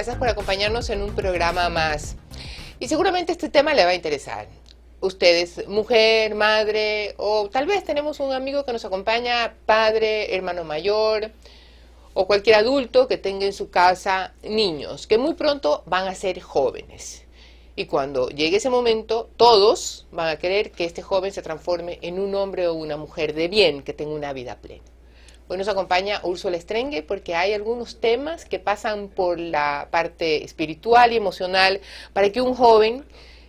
gracias por acompañarnos en un programa más. Y seguramente este tema le va a interesar. Usted es mujer, madre, o tal vez tenemos un amigo que nos acompaña, padre, hermano mayor, o cualquier adulto que tenga en su casa niños, que muy pronto van a ser jóvenes. Y cuando llegue ese momento, todos van a querer que este joven se transforme en un hombre o una mujer de bien, que tenga una vida plena. Hoy nos acompaña Úrsula Estrengue porque hay algunos temas que pasan por la parte espiritual y emocional para que un joven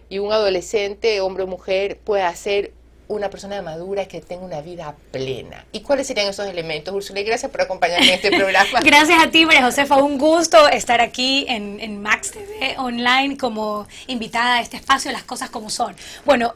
y un adolescente, hombre o mujer, pueda ser una persona madura que tenga una vida plena. ¿Y cuáles serían esos elementos, Úrsula? Y gracias por acompañarme en este programa. Gracias a ti, María Josefa. Un gusto estar aquí en Max TV Online como invitada a este espacio, Las Cosas Como Son. Bueno,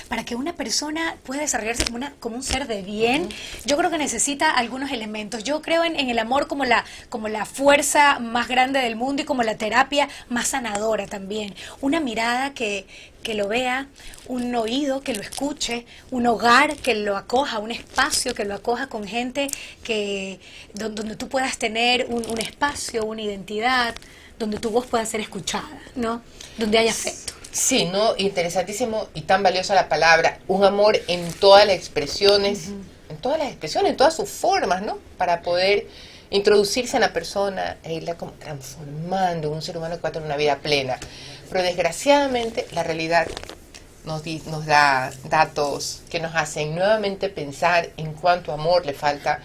para que una persona pueda desarrollarse como un ser de bien, yo creo que necesita algunos elementos. Yo creo en el amor como la fuerza más grande del mundo y como la terapia más sanadora también. Una mirada que lo vea, un oído que lo escuche, un hogar que lo acoja, un espacio que lo acoja con gente donde tú puedas tener un espacio, una identidad, donde tu voz pueda ser escuchada, ¿no? Donde haya afecto. Sí, ¿no? Interesantísimo y tan valiosa la palabra, un amor en todas las expresiones, en todas sus formas, ¿no? Para poder introducirse en la persona e irla como transformando en un ser humano que va a tener una vida plena. Pero desgraciadamente la realidad nos da datos que nos hacen nuevamente pensar en cuánto amor le falta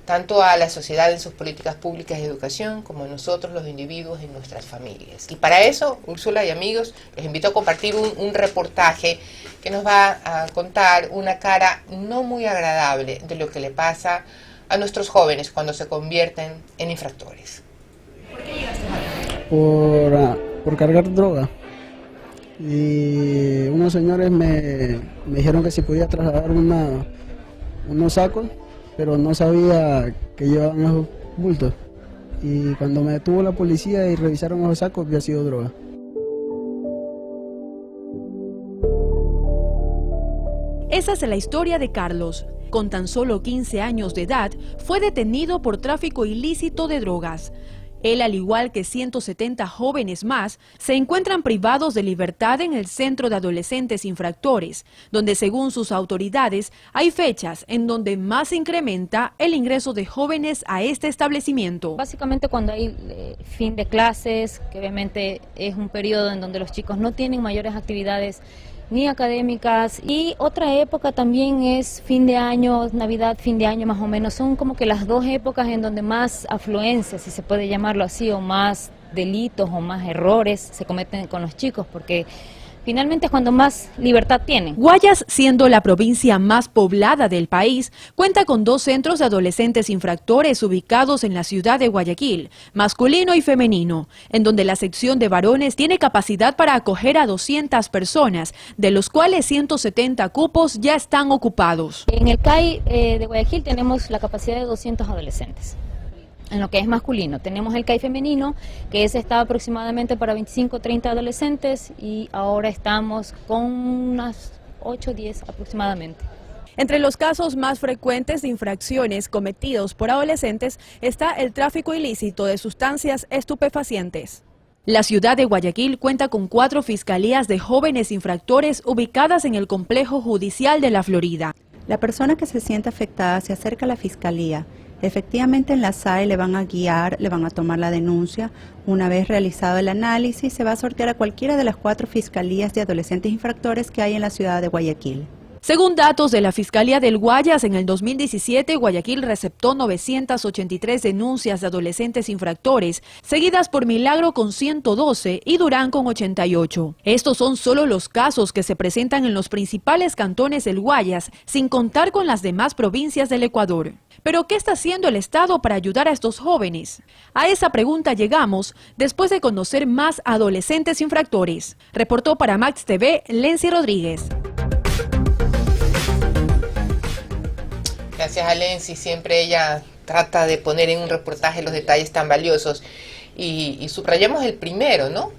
tanto a la sociedad en sus políticas públicas de educación como a nosotros los individuos en nuestras familias. Y para eso, Úrsula y amigos, les invito a compartir un reportaje que nos va a contar una cara no muy agradable de lo que le pasa a nuestros jóvenes cuando se convierten en infractores. ¿Por qué llegaste acá? Por cargar droga. Y unos señores me dijeron que si podía trasladar unos sacos, pero no sabía que llevaban esos bultos. Y cuando me detuvo la policía y revisaron esos sacos, había sido droga. Esa es la historia de Carlos. Con tan solo 15 años de edad, fue detenido por tráfico ilícito de drogas. Él, al igual que 170 jóvenes más, se encuentran privados de libertad en el Centro de Adolescentes Infractores, donde según sus autoridades hay fechas en donde más se incrementa el ingreso de jóvenes a este establecimiento. Básicamente cuando hay fin de clases, que obviamente es un periodo en donde los chicos no tienen mayores actividades ni académicas, y otra época también es fin de año, Navidad, fin de año más o menos, son como que las dos épocas en donde más afluencia, si se puede llamarlo así, o más delitos o más errores se cometen con los chicos, porque finalmente es cuando más libertad tienen. Guayas, siendo la provincia más poblada del país, cuenta con 2 centros de adolescentes infractores ubicados en la ciudad de Guayaquil, masculino y femenino, en donde la sección de varones tiene capacidad para acoger a 200 personas, de los cuales 170 cupos ya están ocupados. En el CAI de Guayaquil tenemos la capacidad de 200 adolescentes. En lo que es masculino, tenemos el CAI femenino, que ese estaba aproximadamente para 25 o 30 adolescentes, y ahora estamos con unas 8 o 10 aproximadamente. Entre los casos más frecuentes de infracciones cometidos por adolescentes está el tráfico ilícito de sustancias estupefacientes. La ciudad de Guayaquil cuenta con 4 fiscalías de jóvenes infractores ubicadas en el complejo judicial de La Florida. La persona que se siente afectada se acerca a la fiscalía. Efectivamente en la SAE le van a guiar, le van a tomar la denuncia. Una vez realizado el análisis, se va a sortear a cualquiera de las 4 fiscalías de adolescentes infractores que hay en la ciudad de Guayaquil. Según datos de la Fiscalía del Guayas, en el 2017 Guayaquil receptó 983 denuncias de adolescentes infractores, seguidas por Milagro con 112 y Durán con 88. Estos son solo los casos que se presentan en los principales cantones del Guayas, sin contar con las demás provincias del Ecuador. ¿Pero qué está haciendo el Estado para ayudar a estos jóvenes? A esa pregunta llegamos después de conocer más adolescentes infractores. Reportó para Max TV, Lency Rodríguez. Gracias a Lency, siempre ella trata de poner en un reportaje los detalles tan valiosos. Y subrayamos el primero, ¿no?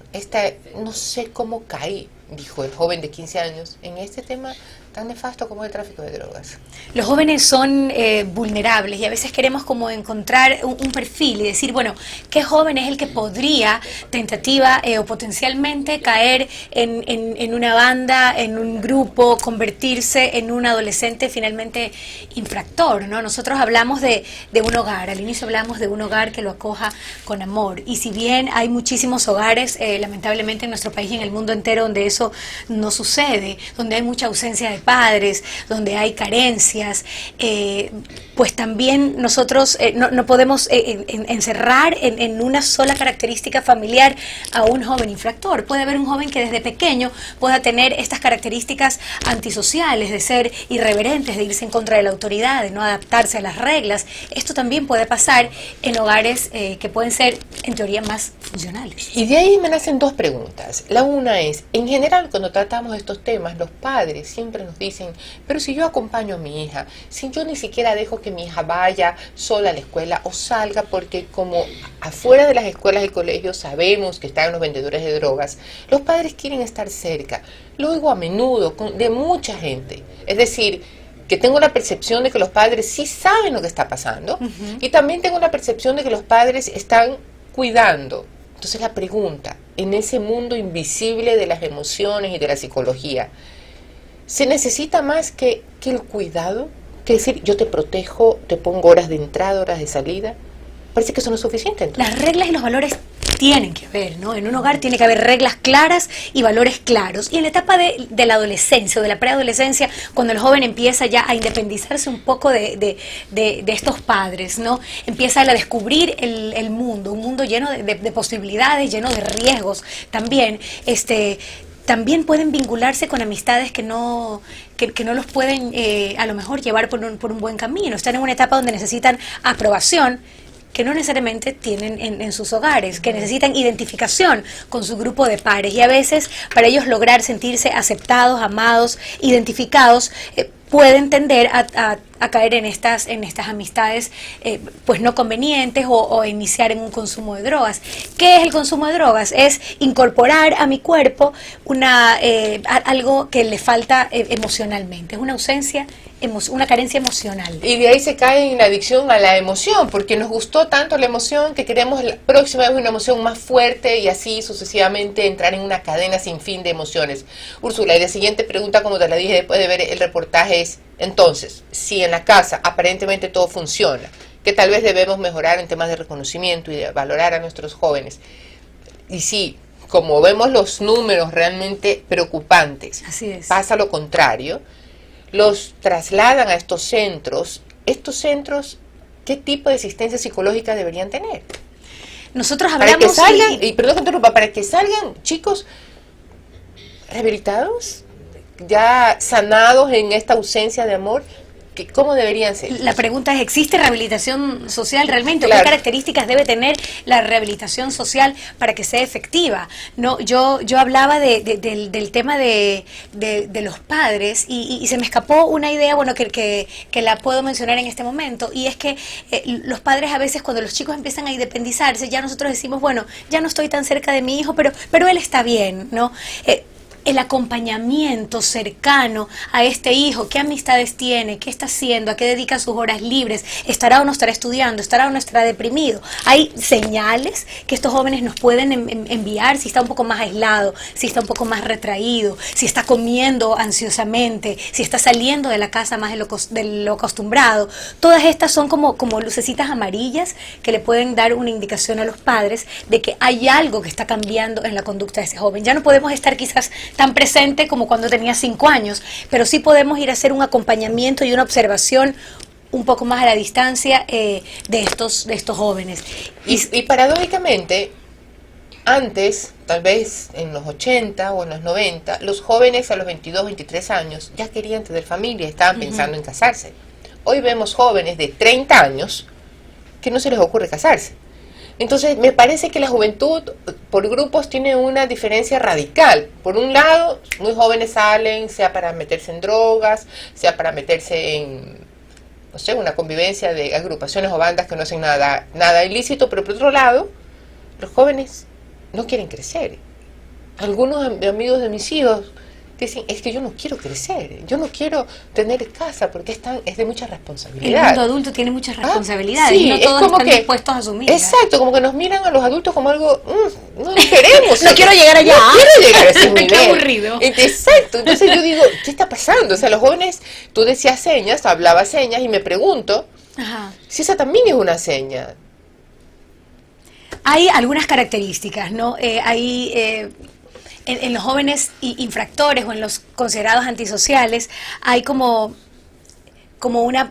No sé cómo caí, dijo el joven de 15 años, en este tema tan nefasto como el tráfico de drogas? Los jóvenes son vulnerables y a veces queremos como encontrar un perfil y decir, bueno, ¿qué joven es el que podría tentativa o potencialmente caer en una banda, en un grupo, convertirse en un adolescente finalmente infractor, ¿no? Nosotros hablamos de un hogar, al inicio hablamos de un hogar que lo acoja con amor, y si bien hay muchísimos hogares, lamentablemente en nuestro país y en el mundo entero donde eso no sucede, donde hay mucha ausencia de padres, donde hay carencias, pues también nosotros no podemos encerrar en una sola característica familiar a un joven infractor. Puede haber un joven que desde pequeño pueda tener estas características antisociales, de ser irreverentes, de irse en contra de la autoridad, de no adaptarse a las reglas. Esto también puede pasar en hogares que pueden ser, en teoría, más funcionales. Y de ahí me nacen dos preguntas. La una es, en general, cuando tratamos estos temas, los padres siempre nos dicen, pero si yo acompaño a mi hija, si yo ni siquiera dejo que mi hija vaya sola a la escuela o salga, porque como afuera de las escuelas y colegios sabemos que están los vendedores de drogas, los padres quieren estar cerca. Lo oigo a menudo de mucha gente. Es decir, que tengo la percepción de que los padres sí saben lo que está pasando, y también tengo la percepción de que los padres están cuidando. Entonces la pregunta, en ese mundo invisible de las emociones y de la psicología, ¿se necesita más que el cuidado? Que decir, yo te protejo, te pongo horas de entrada, horas de salida. Parece que eso no es suficiente. Entonces, las reglas y los valores tienen que ver, ¿no? En un hogar tiene que haber reglas claras y valores claros. Y en la etapa de la adolescencia o de la preadolescencia, cuando el joven empieza ya a independizarse un poco de estos padres, ¿no? Empieza a descubrir el mundo, un mundo lleno de posibilidades, lleno de riesgos también. También pueden vincularse con amistades que no los pueden a lo mejor llevar por un buen camino. Están en una etapa donde necesitan aprobación, que no necesariamente tienen en sus hogares, que necesitan identificación con su grupo de pares, y a veces para ellos lograr sentirse aceptados, amados, identificados, pueden tender a caer en estas amistades pues no convenientes, o iniciar en un consumo de drogas. ¿Qué es el consumo de drogas? Es incorporar a mi cuerpo algo que le falta emocionalmente, es una ausencia, una carencia emocional. y de ahí se cae en la adicción a la emoción, porque nos gustó tanto la emoción que queremos la próxima vez una emoción más fuerte, y así sucesivamente entrar en una cadena sin fin de emociones. Úrsula, y la siguiente pregunta, como te la dije después de ver el reportaje, es, entonces, si en la casa aparentemente todo funciona, que tal vez debemos mejorar en temas de reconocimiento y de valorar a nuestros jóvenes, y si, como vemos los números realmente preocupantes, así es, pasa lo contrario, los trasladan a estos centros, ¿qué tipo de asistencia psicológica deberían tener? Nosotros Para hablamos que salgan, y perdón que interrumpa, para que salgan chicos rehabilitados, ya sanados en esta ausencia de amor, ¿cómo deberían ser? La pregunta es, ¿existe rehabilitación social realmente? Claro. ¿Qué características debe tener la rehabilitación social para que sea efectiva? No, yo hablaba del tema de los padres, y se me escapó una idea, bueno, que la puedo mencionar en este momento, y es que los padres a veces, cuando los chicos empiezan a independizarse, ya nosotros decimos, bueno, ya no estoy tan cerca de mi hijo, pero él está bien, ¿no? El acompañamiento cercano a este hijo, qué amistades tiene, qué está haciendo, a qué dedica sus horas libres, estará o no estará estudiando, estará o no estará deprimido. Hay señales que estos jóvenes nos pueden enviar, si está un poco más aislado, si está un poco más retraído, si está comiendo ansiosamente, si está saliendo de la casa más de lo acostumbrado. Todas estas son como lucecitas amarillas que le pueden dar una indicación a los padres de que hay algo que está cambiando en la conducta de ese joven. Ya no podemos estar quizás tan presente como cuando tenía 5 años, pero sí podemos ir a hacer un acompañamiento y una observación un poco más a la distancia de estos jóvenes. Y paradójicamente, antes, tal vez en los 80 o en los 90, los jóvenes a los 22, 23 años ya querían tener familia, estaban pensando en casarse. Hoy vemos jóvenes de 30 años que no se les ocurre casarse. Entonces, me parece que la juventud por grupos tiene una diferencia radical. Por un lado, muy jóvenes salen, sea para meterse en drogas, sea para meterse en, no sé, una convivencia de agrupaciones o bandas que no hacen nada ilícito, pero por otro lado, los jóvenes no quieren crecer. Algunos amigos de mis hijos dicen, es que yo no quiero crecer, yo no quiero tener casa porque es de mucha El responsabilidad. mundo adulto tiene muchas responsabilidades Sí, y no es todos como están que, dispuestos a asumirlas. exacto, como que nos miran a los adultos como algo, no queremos. No quiero llegar allá. No quiero llegar a ese Qué nivel. aburrido. Exacto, entonces yo digo, ¿qué está pasando? O sea, los jóvenes, tú decías señas, hablabas señas y me pregunto Ajá. si esa también es una seña. Hay algunas características, ¿no? En los jóvenes infractores o en los considerados antisociales hay como una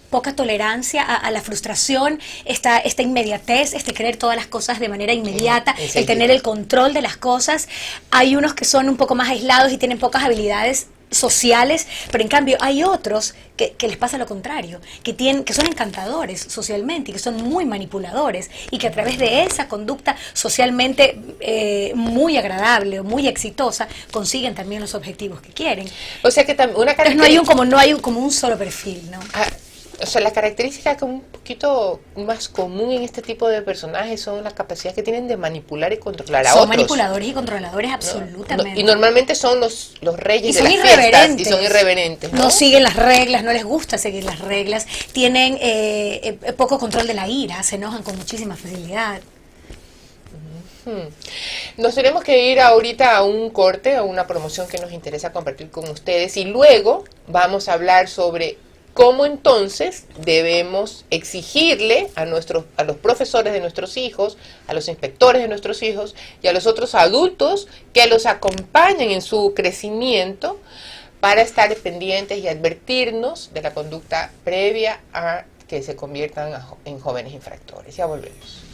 poca tolerancia a la frustración, esta inmediatez, querer todas las cosas de manera inmediata, el tener el control de las cosas. Hay unos que son un poco más aislados y tienen pocas habilidades sociales, pero en cambio hay otros que les pasa lo contrario, que son encantadores socialmente y que son muy manipuladores y que a través de esa conducta socialmente muy agradable o muy exitosa consiguen también los objetivos que quieren. O sea que una Entonces no hay como un solo perfil, ¿no? O sea, la característica que un poquito más común en este tipo de personajes son las capacidades que tienen de manipular y controlar a Son otros. manipuladores y controladores absolutamente. Y normalmente son los reyes Y de son las fiestas irreverentes. y son irreverentes, ¿no? No siguen las reglas, no les gusta seguir las reglas, tienen poco control de la ira, se enojan con muchísima facilidad. Nos tenemos que ir ahorita a un corte, a una promoción que nos interesa compartir con ustedes y luego vamos a hablar sobre cómo entonces debemos exigirle a los profesores de nuestros hijos, a los inspectores de nuestros hijos y a los otros adultos que los acompañen en su crecimiento para estar pendientes y advertirnos de la conducta previa a que se conviertan en jóvenes infractores. Ya volvemos.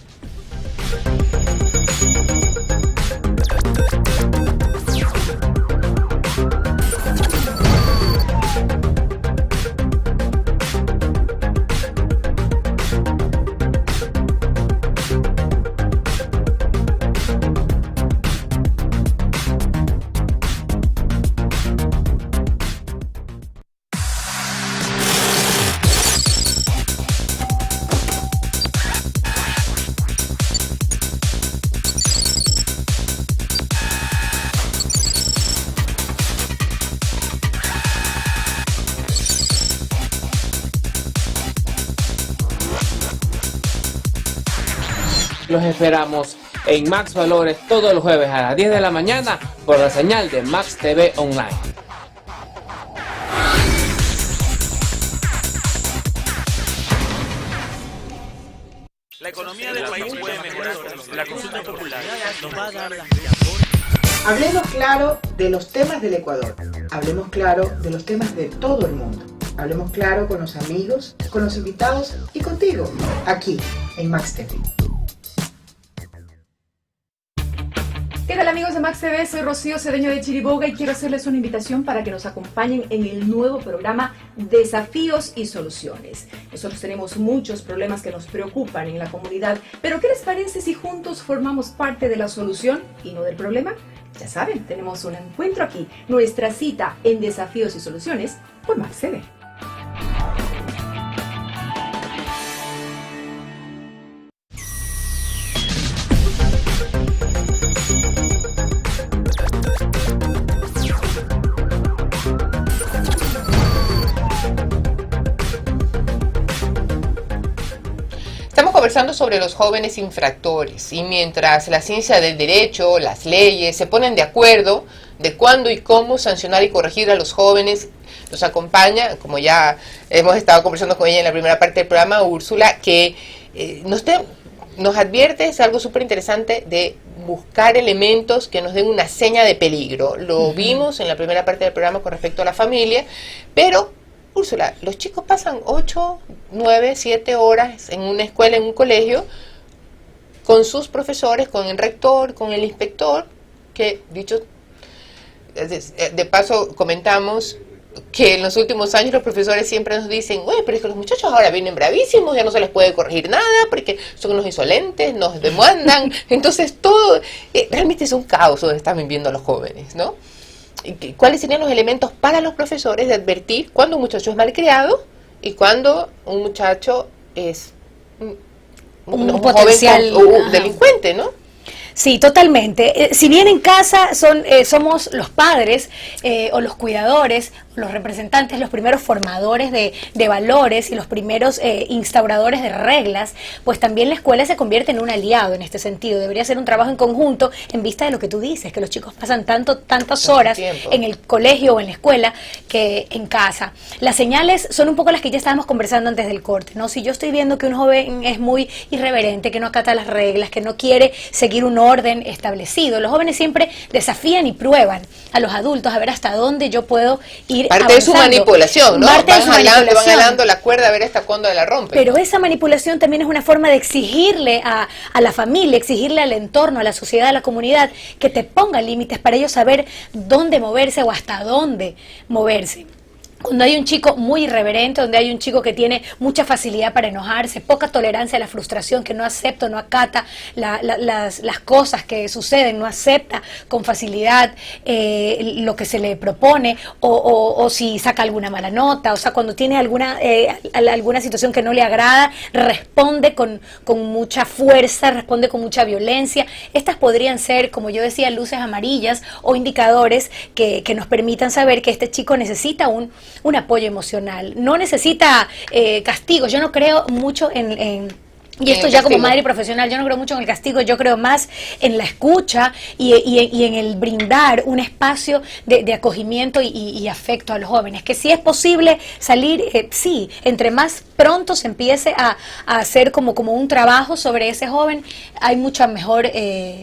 Los esperamos en Max Valores todos los jueves a las 10 de la mañana por la señal de Max TV Online. La economía del país puede mejorar. La consulta popular nos va a dar las... Hablemos claro de los temas del Ecuador. Hablemos claro de los temas de todo el mundo. Hablemos claro con los amigos, con los invitados y contigo, aquí en Max TV. ¿Qué tal amigos de Max TV? Soy Rocío Cedeño de Chiriboga y quiero hacerles una invitación para que nos acompañen en el nuevo programa Desafíos y Soluciones. Nosotros tenemos muchos problemas que nos preocupan en la comunidad, pero ¿qué les parece si juntos formamos parte de la solución y no del problema? Ya saben, tenemos un encuentro aquí, nuestra cita en Desafíos y Soluciones por Max TV. Estamos conversando sobre los jóvenes infractores y mientras la ciencia del derecho, las leyes se ponen de acuerdo de cuándo y cómo sancionar y corregir a los jóvenes, nos acompaña, como ya hemos estado conversando con ella en la primera parte del programa, Úrsula, que nos advierte, es algo súper interesante, de buscar elementos que nos den una seña de peligro. Lo vimos en la primera parte del programa con respecto a la familia, pero Úrsula, los chicos pasan 8, 9, 7 horas en una escuela, en un colegio, con sus profesores, con el rector, con el inspector, que dicho, de paso comentamos que en los últimos años los profesores siempre nos dicen, oye, pero es que los muchachos ahora vienen bravísimos, ya no se les puede corregir nada, porque son unos insolentes, nos demandan, entonces todo, realmente es un caos donde están viviendo los jóvenes, ¿no? ¿Cuáles serían los elementos para los profesores de advertir cuando un muchacho es malcriado y cuando un muchacho es un potencial joven delincuente, ¿no? Sí, totalmente. Si bien en casa somos los padres o los cuidadores, los representantes, los primeros formadores de valores y los primeros instauradores de reglas, pues también la escuela se convierte en un aliado en este sentido. Debería ser un trabajo en conjunto en vista de lo que tú dices, que los chicos pasan tantas horas en el colegio o en la escuela que en casa. Las señales son un poco las que ya estábamos conversando antes del corte, ¿no? Si yo estoy viendo que un joven es muy irreverente, que no acata las reglas, que no quiere seguir un orden establecido, los jóvenes siempre desafían y prueban a los adultos a ver hasta dónde yo puedo ir parte avanzando. de su manipulación, ¿no? Parte de su Van manipulación. jalando la cuerda a ver hasta cuándo la rompen. Pero esa manipulación también es una forma de exigirle a la familia, exigirle al entorno, a la sociedad, a la comunidad, que te ponga límites para ellos saber dónde moverse o hasta dónde moverse. Cuando hay un chico muy irreverente, donde hay un chico que tiene mucha facilidad para enojarse, poca tolerancia a la frustración, que no acepta, no acata las cosas que suceden, no acepta con facilidad lo que se le propone, o si saca alguna mala nota, o sea, cuando tiene alguna situación que no le agrada, responde con mucha fuerza, responde con mucha violencia. Estas podrían ser, como yo decía, luces amarillas o indicadores que nos permitan saber que este chico necesita un apoyo emocional, no necesita castigo. Yo no creo mucho y esto ya como madre profesional, yo no creo mucho en el castigo, yo creo más en la escucha y en el brindar un espacio de acogimiento y afecto a los jóvenes, que si es posible salir, sí, entre más pronto se empiece a hacer como un trabajo sobre ese joven, hay mucha mejor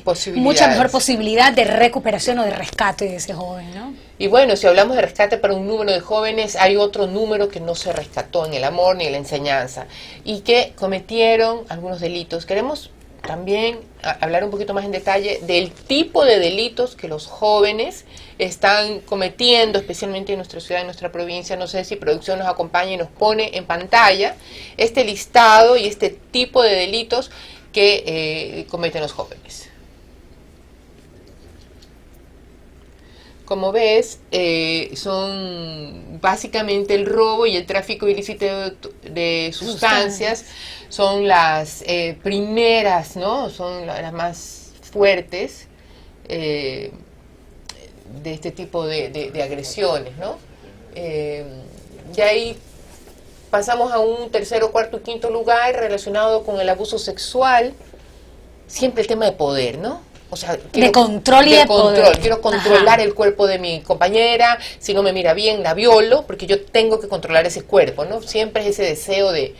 posibilidad de recuperación o de rescate de ese joven, ¿no? Y bueno, si hablamos de rescate para un número de jóvenes, hay otro número que no se rescató en el amor ni en la enseñanza y que cometieron algunos delitos. Queremos también hablar un poquito más en detalle del tipo de delitos que los jóvenes están cometiendo, especialmente en nuestra ciudad, en nuestra provincia. No sé si producción nos acompaña y nos pone en pantalla este listado y este tipo de delitos que cometen los jóvenes. Como ves, son básicamente el robo y el tráfico ilícito de sustancias, son las primeras, ¿no? Son las más fuertes de este tipo de agresiones, ¿no? De ahí pasamos a un tercero, cuarto y quinto lugar relacionado con el abuso sexual, siempre el tema de poder, ¿no? O sea, de control y de poder. Quiero controlar el cuerpo de mi compañera, si no me mira bien la violo, porque yo tengo que controlar ese cuerpo, ¿no? Siempre es ese deseo y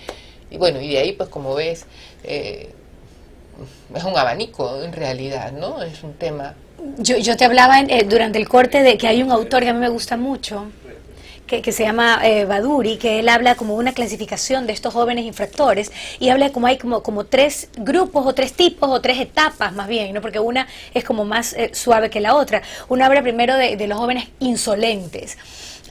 bueno, y de ahí pues como ves, es un abanico en realidad, ¿no? Es un tema. Yo te hablaba durante el corte de que hay un autor que a mí me gusta mucho, que se llama Baduri, que él habla como una clasificación de estos jóvenes infractores y habla como hay como tres grupos o tres tipos o tres etapas más bien, ¿no? Porque una es como más suave que la otra. Uno habla primero de los jóvenes insolentes.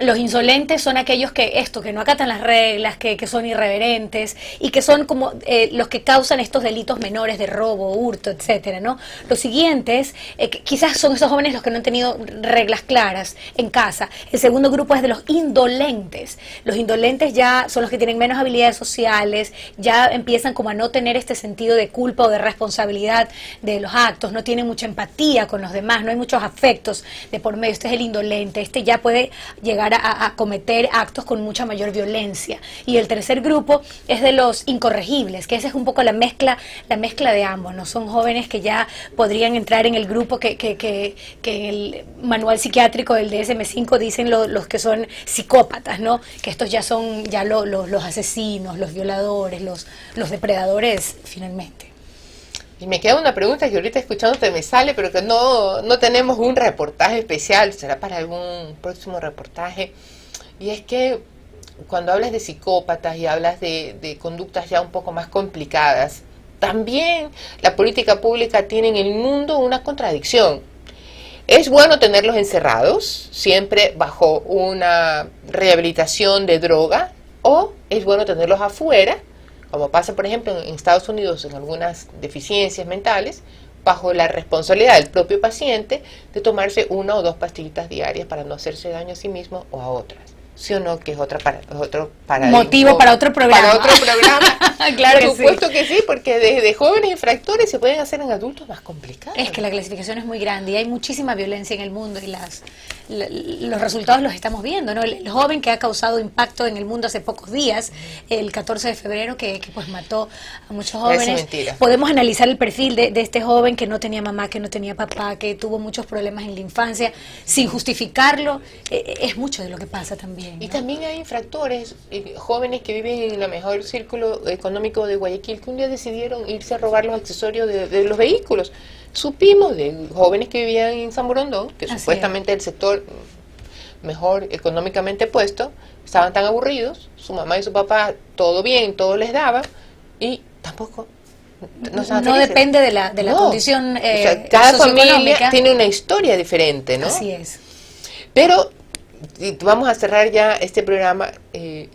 Los insolentes son aquellos que no acatan las reglas, que son irreverentes y que son como los que causan estos delitos menores de robo, hurto, etcétera, ¿no? Los siguientes, quizás son esos jóvenes los que no han tenido reglas claras en casa. El segundo grupo es de los indolentes. Los indolentes ya son los que tienen menos habilidades sociales, ya empiezan como a no tener este sentido de culpa o de responsabilidad de los actos, no tienen mucha empatía con los demás, no hay muchos afectos de por medio. Este es el indolente, este ya puede llegar a cometer actos con mucha mayor violencia. Y el tercer grupo es de los incorregibles, que esa es un poco la mezcla de ambos, ¿no? Son jóvenes que ya podrían entrar en el grupo que en el manual psiquiátrico del DSM-5 dicen los que son psicópatas, ¿no? Que estos ya son los asesinos, los violadores, los depredadores finalmente. Y me queda una pregunta que ahorita escuchándote me sale, pero que no tenemos un reportaje especial, será para algún próximo reportaje. Y es que cuando hablas de psicópatas y hablas de conductas ya un poco más complicadas, también la política pública tiene en el mundo una contradicción. Es bueno tenerlos encerrados, siempre bajo una rehabilitación de droga, o es bueno tenerlos afuera, como pasa por ejemplo en Estados Unidos en algunas deficiencias mentales, bajo la responsabilidad del propio paciente de tomarse 1 o 2 pastillitas diarias para no hacerse daño a sí mismo o a otras. ¿Sí o no? Que es otro motivo para otro programa. Para otro programa. Claro que Por supuesto que sí, porque desde jóvenes infractores se pueden hacer en adultos más complicados. Es que la clasificación es muy grande y hay muchísima violencia en el mundo y los resultados los estamos viendo, ¿no? El joven que ha causado impacto en el mundo hace pocos días, el 14 de febrero, que pues mató a muchos jóvenes. Es mentira. Podemos analizar el perfil de este joven que no tenía mamá, que no tenía papá, que tuvo muchos problemas en la infancia, sin justificarlo. Es mucho de lo que pasa también, ¿no? Y también hay infractores, jóvenes que viven en el mejor círculo económico de Guayaquil, que un día decidieron irse a robar los accesorios de los vehículos. Supimos de jóvenes que vivían en San Borondón, que Así supuestamente el sector mejor económicamente puesto, estaban tan aburridos, su mamá y su papá, todo bien, todo les daba, y tampoco no depende de la condición o sea, cada familia socioeconómica. tiene una historia diferente, ¿no? Así es. Pero vamos a cerrar ya este programa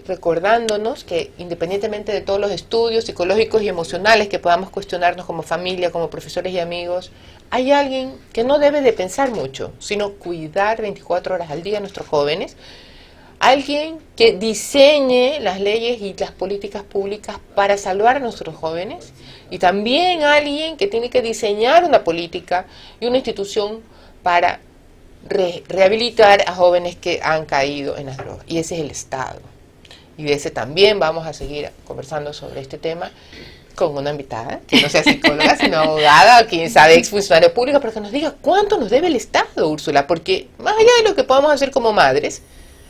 recordándonos que independientemente de todos los estudios psicológicos y emocionales que podamos cuestionarnos como familia, como profesores y amigos, hay alguien que no debe de pensar mucho, sino cuidar 24 horas al día a nuestros jóvenes, alguien que diseñe las leyes y las políticas públicas para salvar a nuestros jóvenes, y también alguien que tiene que diseñar una política y una institución para rehabilitar a jóvenes que han caído en las drogas, y ese es el Estado. Y de ese también vamos a seguir conversando sobre este tema con una invitada, que no sea psicóloga, sino abogada, o quien sabe, exfuncionario público, pero que nos diga cuánto nos debe el Estado, Úrsula, porque más allá de lo que podamos hacer como madres,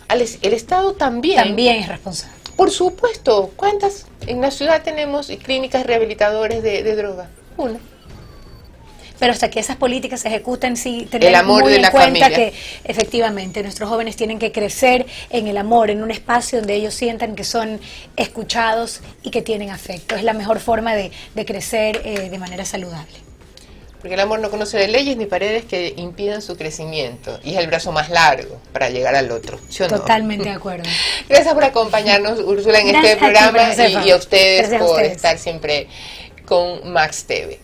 el Estado también es responsable. Por supuesto. ¿Cuántas en la ciudad tenemos clínicas rehabilitadoras de droga? Una. Pero hasta que esas políticas se ejecuten, sí, tener el amor muy de en la cuenta familia. que efectivamente nuestros jóvenes tienen que crecer en el amor, en un espacio donde ellos sientan que son escuchados y que tienen afecto. Es la mejor forma de crecer de manera saludable. Porque el amor no conoce de leyes ni paredes que impidan su crecimiento, y es el brazo más largo para llegar al otro, ¿sí o no? Totalmente de acuerdo. Gracias por acompañarnos, Úrsula, en Gracias este programa, a ti, y a ustedes Gracias a por ustedes. estar siempre con Max TV.